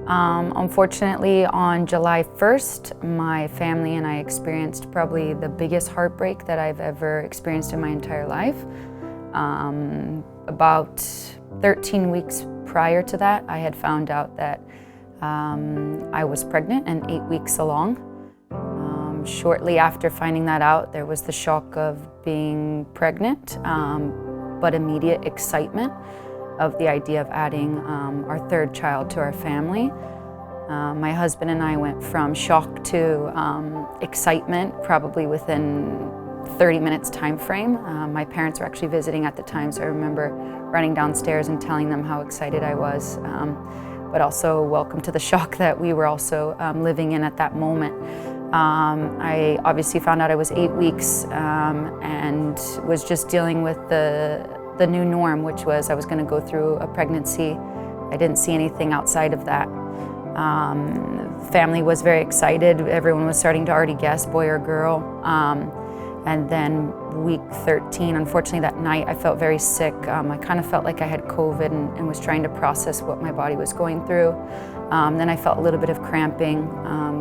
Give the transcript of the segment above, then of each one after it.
Unfortunately, on July 1st, my family and I experienced probably the biggest heartbreak that I've ever experienced in my entire life. About 13 weeks prior to that, I had found out that I was pregnant and 8 weeks along. Shortly after finding that out, there was the shock of being pregnant, but immediate excitement of the idea of adding our third child to our family. My husband and I went from shock to excitement probably within 30 minutes time frame. My parents were actually visiting at the time, so I remember running downstairs and telling them how excited I was, but also welcome to the shock that we were also living in at that moment. I obviously found out I was 8 weeks and was just dealing with the new norm, which was I was going to go through a pregnancy. I didn't see anything outside of that. Family was very excited. Everyone was starting to already guess boy or girl. And then week 13, unfortunately that night I felt very sick. I kind of felt like I had COVID and was trying to process what my body was going through. Then I felt a little bit of cramping,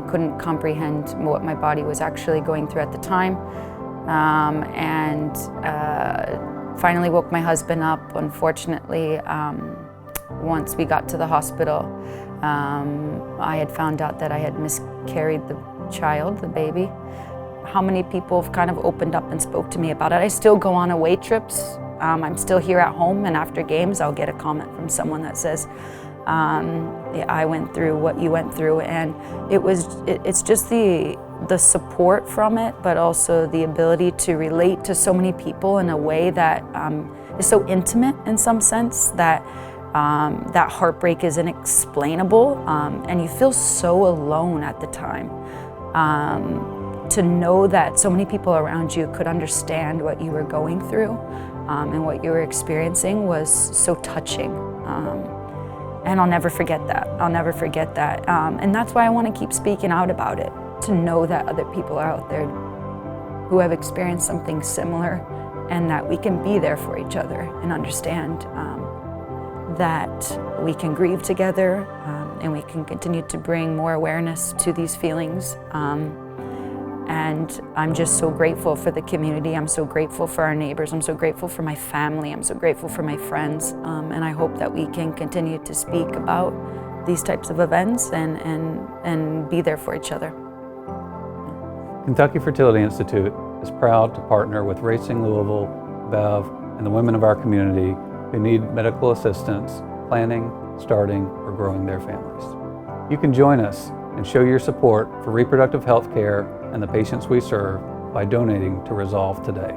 couldn't comprehend what my body was actually going through at the time. Finally woke my husband up. Unfortunately, once we got to the hospital, I had found out that I had miscarried the child, the baby. How many people have kind of opened up and spoke to me about it. I still go on away trips. I'm still here at home, and after games I'll get a comment from someone that says, yeah, I went through what you went through, and it's just the support from it, but also the ability to relate to so many people in a way that is so intimate in some sense that that heartbreak is inexplainable, and you feel so alone at the time. To know that so many people around you could understand what you were going through and what you were experiencing was so touching. And I'll never forget that. I'll never forget that. And that's why I want to keep speaking out about it, to know that other people are out there who have experienced something similar, and that we can be there for each other and understand that we can grieve together, and we can continue to bring more awareness to these feelings. And I'm just so grateful for the community. I'm so grateful for our neighbors. I'm so grateful for my family. I'm so grateful for my friends. And I hope that we can continue to speak about these types of events and be there for each other. Kentucky Fertility Institute is proud to partner with Racing Louisville, Bev, and the women of our community who need medical assistance planning, starting, or growing their families. You can join us and show your support for reproductive health care and the patients we serve by donating to Resolve today.